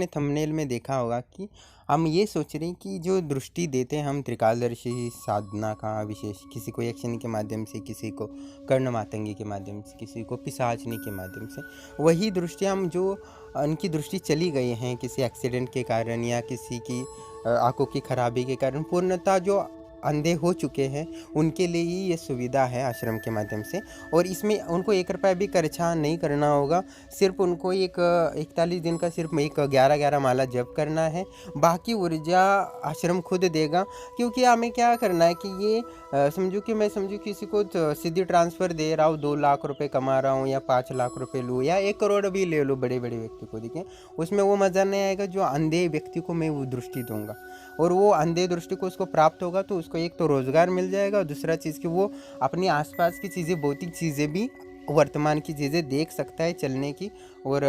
अपने थंबनेल में देखा होगा कि हम ये सोच रहे हैं कि जो दृष्टि देते हैं हम त्रिकालदर्शी साधना का विशेष, किसी को यक्षिणी के माध्यम से, किसी को कर्ण मातंगी के माध्यम से, किसी को पिशाचनी के माध्यम से, वही दृष्टि हम जो उनकी दृष्टि चली गई हैं किसी एक्सीडेंट के कारण या किसी की आंखों की खराबी के कारण पूर्णतः जो अंधे हो चुके हैं, उनके लिए ही ये सुविधा है आश्रम के माध्यम से। और इसमें उनको 1 रुपया भी खर्चा नहीं करना होगा। सिर्फ उनको एक 41 दिन का सिर्फ एक 11-11 माला जप करना है। बाकी ऊर्जा आश्रम खुद देगा। क्योंकि हमें क्या करना है कि ये समझो कि मैं समझूँ किसी को सीधी ट्रांसफ़र दे रहा हूँ, 2 लाख रुपए कमा रहा हूँ या 5 लाख रुपए लूँ या 1 करोड़ भी ले लो बड़े बड़े व्यक्ति को, देखिए उसमें वो मज़ा नहीं आएगा जो अंधे व्यक्ति को मैं वो दृष्टि दूंगा। और वो अंधे दृष्टि को उसको प्राप्त होगा तो उसको एक तो रोज़गार मिल जाएगा और दूसरा चीज़ कि वो अपनी आसपास की चीज़ें, भौतिक चीज़ें भी, वर्तमान की चीज़ें देख सकता है चलने की। और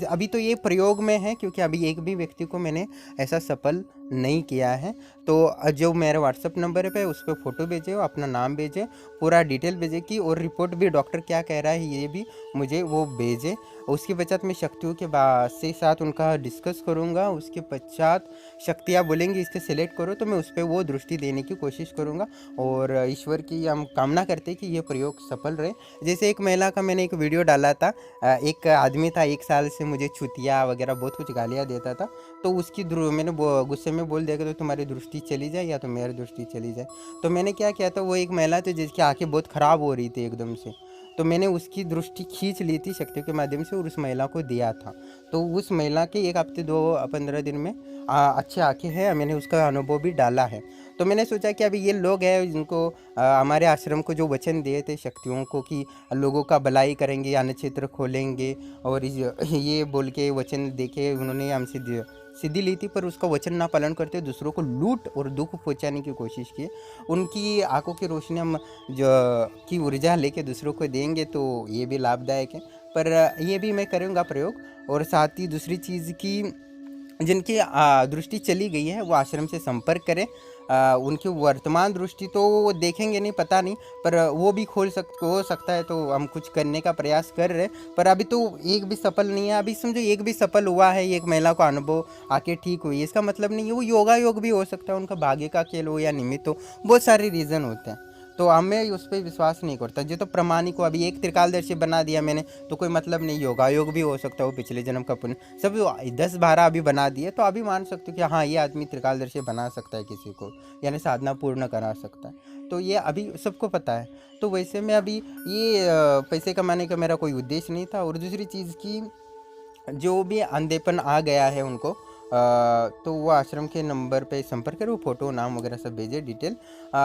अभी तो ये प्रयोग में है क्योंकि अभी एक भी व्यक्ति को मैंने ऐसा सफल नहीं किया है। तो जो मेरा व्हाट्सअप नंबर पे उस पर फ़ोटो भेजे, अपना नाम भेजे, पूरा डिटेल भेजे कि और रिपोर्ट भी डॉक्टर क्या कह रहा है ये भी मुझे वो भेजे। उसके पश्चात मैं शक्तियों के से साथ उनका डिस्कस करूँगा। उसके पश्चात शक्तियाँ बोलेंगी इसके सेलेक्ट करो तो मैं उस पर वो दृष्टि देने की कोशिश करूँगा। और ईश्वर की हम कामना करते हैं कि ये प्रयोग सफल रहे। जैसे एक महिला का मैंने एक वीडियो डाला था, एक आदमी था 1 साल से मुझे चुतिया वगैरह बहुत कुछ गालियाँ देता था। तो उसकी मैंने गुस्से में बोल दिया कि तो तुम्हारी दृष्टि चली जाए या तो मेरी दृष्टि चली जाए। तो मैंने क्या किया था, वो एक महिला थी जिसकी आंखें बहुत ख़राब हो रही थी एकदम से। तो मैंने उसकी दृष्टि खींच ली थी शक्तियों के माध्यम से और उस महिला को दिया था। तो उस महिला के 1 हफ्ते 15 दिन में अच्छी आंखें हैं। मैंने उसका अनुभव भी डाला है। तो मैंने सोचा कि अभी ये लोग हैं जिनको हमारे आश्रम को जो वचन दिए थे शक्तियों को कि लोगों का भलाई करेंगे, अन्न क्षेत्र खोलेंगे, और ये बोल के वचन देके उन्होंने हमसे सिद्धि ली थी, पर उसका वचन ना पालन करते दूसरों को लूट और दुख पहुंचाने की कोशिश की। उनकी आंखों की रोशनी हम जो की ऊर्जा लेके दूसरों को देंगे तो ये भी लाभदायक है। पर ये भी मैं करूँगा प्रयोग। और साथ ही दूसरी चीज़ की जिनकी दृष्टि चली गई है वो आश्रम से संपर्क करें। उनकी वर्तमान दृष्टि तो वो देखेंगे नहीं, पता नहीं, पर वो भी हो सकता है। तो हम कुछ करने का प्रयास कर रहे हैं, पर अभी तो एक भी सफल नहीं है। अभी समझो एक भी सफल हुआ है, एक महिला को अनुभव आके ठीक हुई, इसका मतलब नहीं है वो योगा योग भी हो सकता है, उनका भाग्य का खेल हो या निमित्त हो, बहुत सारे रीज़न होते हैं। तो हमें उस पर विश्वास नहीं करता। जो तो प्रमाणिक को अभी एक त्रिकालदर्शी बना दिया मैंने तो कोई मतलब नहीं, योगा योग भी हो सकता है, वो पिछले जन्म का पुण्य, सब 10-12 अभी बना दिए तो अभी मान सकते हो कि हाँ ये आदमी त्रिकालदर्शी बना सकता है किसी को, यानी साधना पूर्ण करा सकता है। तो ये अभी सबको पता है। तो वैसे में अभी ये पैसे कमाने का मेरा कोई उद्देश्य नहीं था। और दूसरी चीज़ की जो भी अंधेपन आ गया है उनको तो वो आश्रम के नंबर पे संपर्क करो, फोटो नाम वगैरह सब भेजे डिटेल।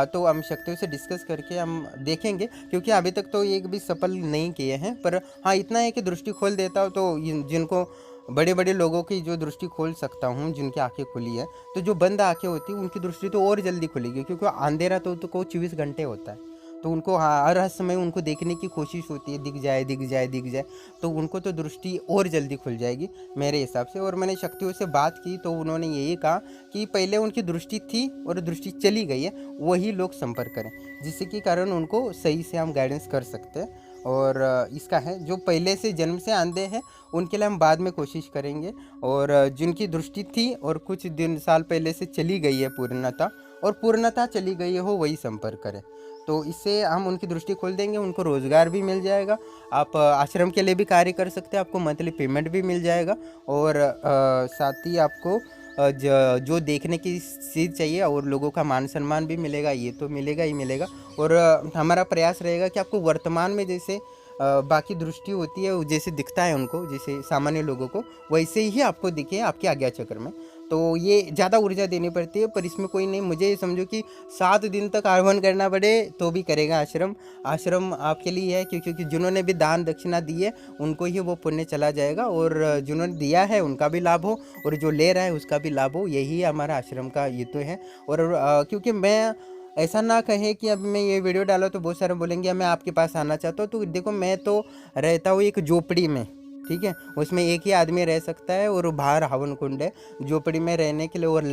तो हम शक्तियों से डिस्कस करके हम देखेंगे, क्योंकि अभी तक तो एक भी सफल नहीं किए हैं। पर हाँ इतना है कि दृष्टि खोल देता हूँ तो जिनको बड़े बड़े लोगों की जो दृष्टि खोल सकता हूँ, जिनकी आंखें खुली है, तो जो बंद आंखें होती हैं उनकी दृष्टि तो और जल्दी खुलेगी, क्योंकि अंधेरा तो को 24 घंटे होता है। तो उनको हर समय उनको देखने की कोशिश होती है, दिख जाए दिख जाए दिख जाए, तो उनको तो दृष्टि और जल्दी खुल जाएगी मेरे हिसाब से। और मैंने शक्तियों से बात की तो उन्होंने यही कहा कि पहले उनकी दृष्टि थी और दृष्टि चली गई है, वही लोग संपर्क करें, जिससे कि कारण उनको सही से हम गाइडेंस कर सकते हैं। और इसका है जो पहले से जन्म से अंधे हैं उनके लिए हम बाद में कोशिश करेंगे। और जिनकी दृष्टि थी और कुछ दिन साल पहले से चली गई है पूर्णतः, और पूर्णतः चली गई है, हो वही संपर्क करें। तो इससे हम उनकी दृष्टि खोल देंगे, उनको रोज़गार भी मिल जाएगा। आप आश्रम के लिए भी कार्य कर सकते हैं, आपको मंथली पेमेंट भी मिल जाएगा। और साथ ही आपको जो देखने की चीज़ चाहिए और लोगों का मान सम्मान भी मिलेगा, ये तो मिलेगा ही मिलेगा। और हमारा प्रयास रहेगा कि आपको वर्तमान में जैसे बाकी दृष्टि होती है, जैसे दिखता है उनको, जैसे सामान्य लोगों को, वैसे ही आपको दिखे आपके आज्ञा चक्र में। तो ये ज़्यादा ऊर्जा देनी पड़ती है, पर इसमें कोई नहीं, मुझे समझो कि 7 दिन तक आह्वान करना पड़े तो भी करेगा आश्रम। आश्रम आपके लिए है, क्योंकि जिन्होंने भी दान दक्षिणा दी है उनको ही वो पुण्य चला जाएगा, और जिन्होंने दिया है उनका भी लाभ हो और जो ले रहा है उसका भी लाभ हो, यही हमारा आश्रम का ये तो है। और क्योंकि मैं ऐसा ना कहे कि अब मैं ये वीडियो डाला तो बहुत सारे बोलेंगे मैं आपके पास आना चाहता हूँ। तो देखो मैं तो रहता हूँ एक झोपड़ी में, ठीक है, उसमें एक ही आदमी रह सकता है और बाहर हवन कुंड है झोपड़ी में रहने के लिए। और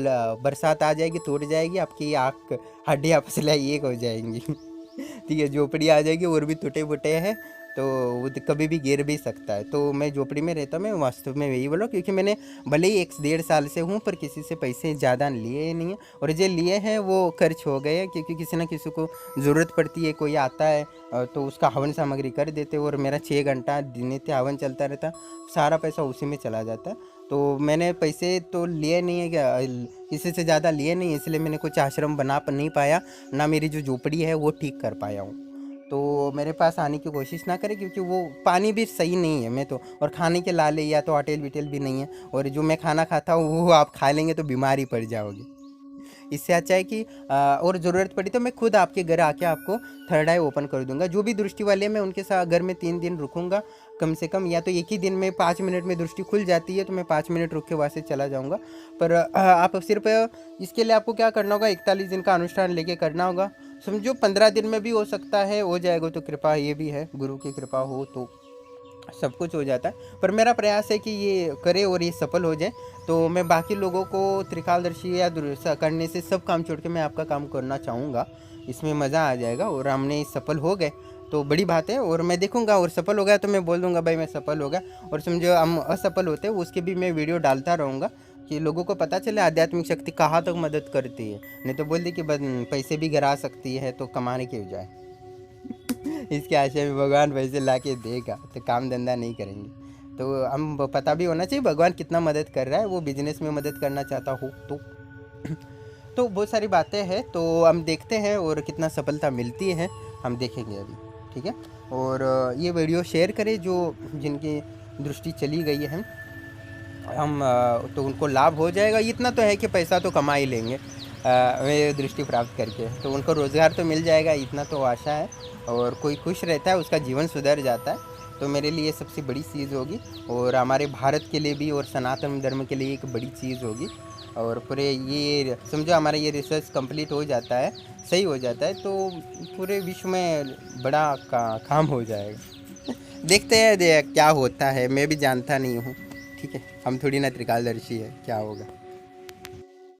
बरसात आ जाएगी, टूट जाएगी, आपकी आँख हड्डियाँ पसलियाँ एक हो जाएंगी ठीक है, झोपड़ी आ जाएगी और भी टूटे फूटे हैं तो वो तो कभी भी गिर भी सकता है। तो मैं झोपड़ी में रहता हूँ, मैं वास्तव में यही बोला, क्योंकि मैंने भले ही 1 डेढ़ साल से हूँ पर किसी से पैसे ज़्यादा लिए ही नहीं है, और जो लिए हैं वो खर्च हो गए हैं, क्योंकि किसी ना किसी को ज़रूरत पड़ती है, कोई आता है तो उसका हवन सामग्री कर देते, और मेरा 6 घंटा नित्य हवन चलता रहता, सारा पैसा उसी में चला जाता है। तो मैंने पैसे तो लिए नहीं है, क्या किसी से ज़्यादा लिए नहीं, इसलिए मैंने कुछ आश्रम बना नहीं पाया, ना मेरी जो झोपड़ी है वो ठीक कर पाया हूँ। तो मेरे पास आने की कोशिश ना करें, क्योंकि वो पानी भी सही नहीं है मैं तो, और खाने के लाले या तो होटल विटेल भी नहीं है, और जो मैं खाना खाता हूँ वो आप खा लेंगे तो बीमार ही पड़ जाओगे। इससे अच्छा है कि और ज़रूरत पड़ी तो मैं खुद आपके घर आके आपको थर्ड आई ओपन कर दूंगा। जो भी दृष्टि वाले मैं उनके साथ घर में 3 दिन रुकूंगा कम से कम, या तो एक ही दिन में 5 मिनट में दृष्टि खुल जाती है तो मैं 5 मिनट रुक के वहाँ से चला जाऊँगा। पर आप सिर्फ इसके लिए आपको क्या करना होगा, 41 दिन का अनुष्ठान लेके करना होगा। समझो 15 दिन में भी हो सकता है, हो जाएगा तो कृपा ये भी है, गुरु की कृपा हो तो सब कुछ हो जाता है। पर मेरा प्रयास है कि ये करे और ये सफल हो जाए। तो मैं बाकी लोगों को त्रिकालदर्शी या करने से सब काम छोड़ के मैं आपका काम करना चाहूँगा, इसमें मज़ा आ जाएगा, और हमने सफल हो गए तो बड़ी बात है। और मैं देखूंगा, और सफल हो गया तो मैं बोल दूंगा भाई मैं सफल हो गया, और समझो हम असफल होते हैं उसके भी मैं वीडियो डालता रहूँगा, कि लोगों को पता चले आध्यात्मिक शक्ति कहाँ तक मदद करती है। नहीं तो बोल दी कि पैसे भी गिरा सकती है तो कमाने क्यों जाए। इसके आशा में भगवान पैसे ला के देगा तो काम धंधा नहीं करेंगे। तो हम पता भी होना चाहिए भगवान कितना मदद कर रहा है, वो बिजनेस में मदद करना चाहता हो तो तो बहुत सारी बातें हैं, तो हम देखते हैं और कितना सफलता मिलती है हम देखेंगे अभी, ठीक है। और ये वीडियो शेयर करें जो जिनकी दृष्टि चली गई है, हम तो उनको लाभ हो जाएगा। इतना तो है कि पैसा तो कमा ही लेंगे वे दृष्टि प्राप्त करके, तो उनको रोज़गार तो मिल जाएगा, इतना तो आशा है। और कोई खुश रहता है, उसका जीवन सुधर जाता है, तो मेरे लिए सबसे बड़ी चीज़ होगी, और हमारे भारत के लिए भी और सनातन धर्म के लिए एक बड़ी चीज़ होगी। और पूरे ये समझो हमारा ये रिसर्च कंप्लीट हो जाता है, सही हो जाता है, तो पूरे विश्व में बड़ा काम हो जाएगा। देखते हैं क्या होता है, मैं भी जानता नहीं हूँ, ठीक है। हम थोड़ी ना त्रिकालदर्शी है, क्या होगा।